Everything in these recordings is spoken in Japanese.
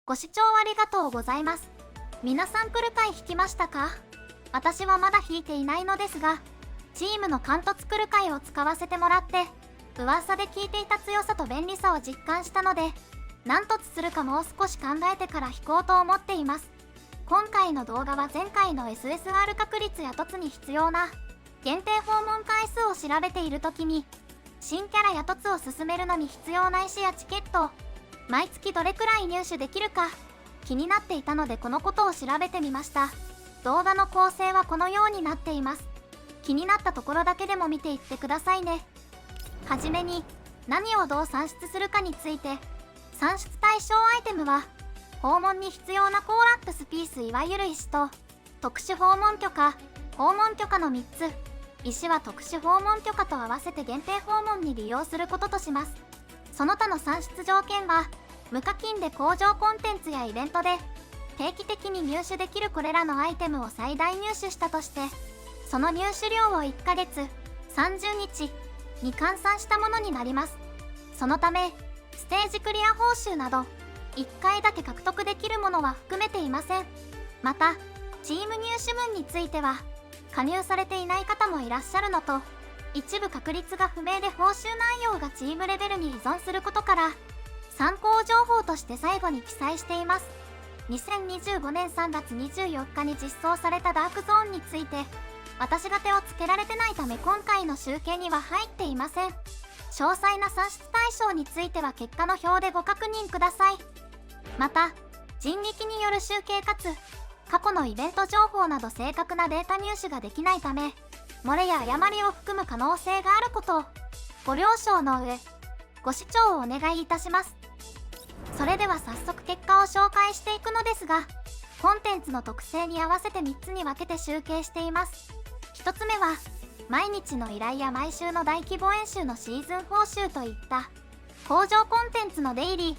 ご視聴ありがとうございます。皆さん来る回引きましたか？私はまだ引いていないのですが、チームの関東来る回を使わせてもらって、噂で聞いていた強さと便利さを実感したので、何突するかもう少し考えてから引こうと思っています。今回の動画は前回の SSR 確率や凸に必要な限定訪問回数を調べている時に、新キャラや凸を進めるのに必要な石やチケットを毎月どれくらい入手できるか気になっていたので、このことを調べてみました。動画の構成はこのようになっています。気になったところだけでも見ていってくださいね。はじめに何をどう算出するかについて。算出対象アイテムは訪問に必要なコーラップスピース、いわゆる石と特殊訪問許可の3つ。石は特殊訪問許可と合わせて限定訪問に利用することとします。その他の算出条件は無課金で工場コンテンツやイベントで定期的に入手できるこれらのアイテムを最大入手したとして、その入手量を1ヶ月30日に換算したものになります。そのためステージクリア報酬など1回だけ獲得できるものは含めていません。またチーム入手分については加入されていない方もいらっしゃるのと、一部確率が不明で報酬内容がチームレベルに依存することから、参考情報として最後に記載しています。2025年3月24日に実装されたダークゾーンについて、私が手をつけられてないため今回の集計には入っていません。詳細な算出対象については結果の表でご確認ください。また、人力による集計かつ、過去のイベント情報など正確なデータ入手ができないため、漏れや誤りを含む可能性があることをご了承の上、ご視聴をお願いいたします。それでは早速結果を紹介していくのですが、コンテンツの特性に合わせて3つに分けて集計しています。1つ目は、毎日の依頼や毎週の大規模演習のシーズン報酬といった工場コンテンツのデイリ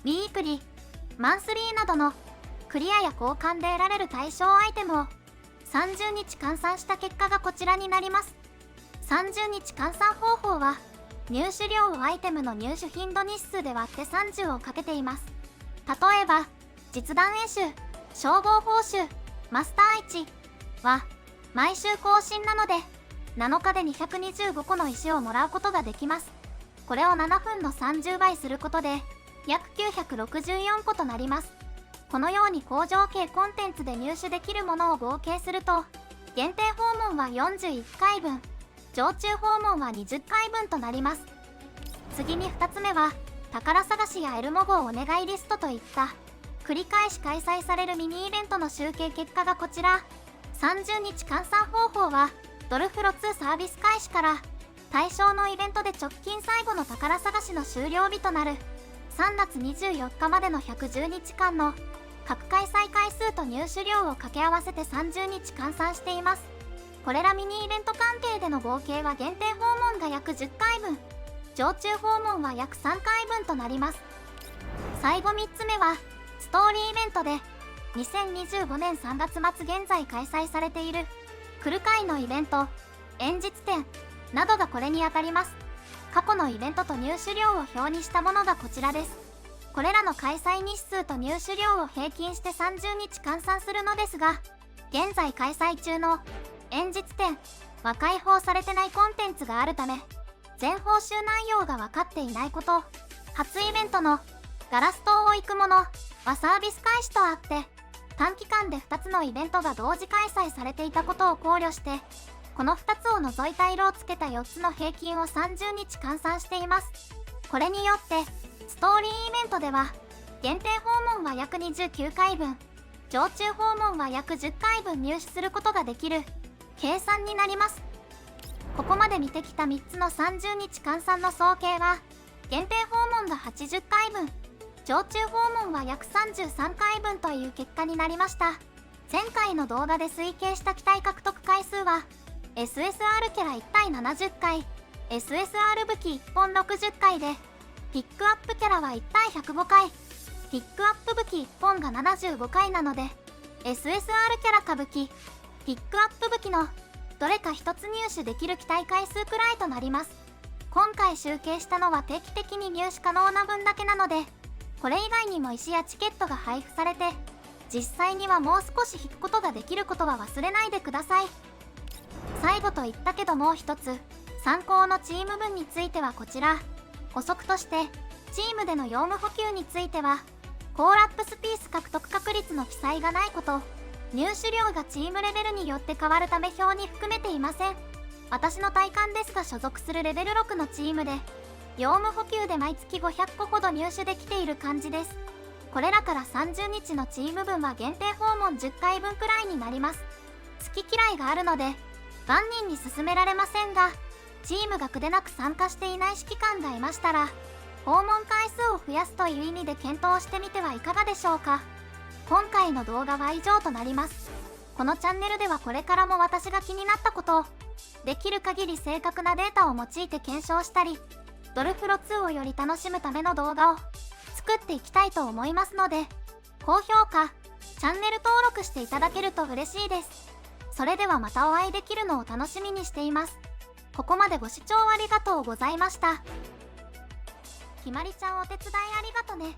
ー、ウィークリー、マンスリーなどのクリアや交換で得られる対象アイテムを30日換算した結果がこちらになります。30日換算方法は、入手量をアイテムの入手頻度日数で割って30をかけています。例えば、実弾演習、消防報酬、マスター1は、毎週更新なので、7日で225個の石をもらうことができます。これを7分の30倍することで、約964個となります。このように工場系コンテンツで入手できるものを合計すると、限定訪問は41回分、常駐訪問は20回分となります。次に2つ目は、宝探しやエルモ号お願いリストといった繰り返し開催されるミニイベントの集計結果がこちら。30日換算方法は、ドルフロ2サービス開始から対象のイベントで直近最後の宝探しの終了日となる3月24日までの110日間の各開催回数と入手量を掛け合わせて30日換算しています。これらミニイベント関係での合計は限定訪問が約10回分、常駐訪問は約3回分となります。最後3つ目は、ストーリーイベントで2025年3月末現在開催されている来る回のイベント、演実展などがこれにあたります。過去のイベントと入手量を表にしたものがこちらです。これらの開催日数と入手量を平均して30日換算するのですが、現在開催中の演実展は開放されてないコンテンツがあるため、全報酬内容が分かっていないこと、初イベントのガラス島を行くものはサービス開始とあって、短期間で2つのイベントが同時開催されていたことを考慮して、この2つを除いた色をつけた4つの平均を30日換算しています。これによって、ストーリーイベントでは、限定訪問は約29回分、常駐訪問は約10回分入手することができる計算になります。ここまで見てきた3つの30日換算の総計は、限定訪問が80回分、常駐訪問は約33回分という結果になりました。前回の動画で推計した機体獲得回数は、SSR キャラ1体70回、SSR 武器1本60回で、ピックアップキャラは1体105回、ピックアップ武器1本が75回なので、SSR キャラか武器、ピックアップ武器のどれか1つ入手できる機体回数くらいとなります。今回集計したのは定期的に入手可能な分だけなので、これ以外にも石やチケットが配布されて、実際にはもう少し引くことができることは忘れないでください。最後と言ったけどもう一つ、参考のチーム分についてはこちら。補足として、チームでの用務補給については、コーラップスピース獲得確率の記載がないこと、入手量がチームレベルによって変わるため表に含めていません。私の体感ですが所属するレベル6のチームで、用務補給で毎月500個ほど入手できている感じです。これらから30日のチーム分は限定訪問10回分くらいになります。好き嫌いがあるので、万人に勧められませんが、チームがくでなく参加していない指揮官がいましたら、訪問回数を増やすという意味で検討してみてはいかがでしょうか。今回の動画は以上となります。このチャンネルではこれからも私が気になったことを、できる限り正確なデータを用いて検証したり、ドルフロ2をより楽しむための動画を作っていきたいと思いますので、高評価、チャンネル登録していただけると嬉しいです。それではまたお会いできるのを楽しみにしています。ここまでご視聴ありがとうございました。ひまりちゃんお手伝いありがとね。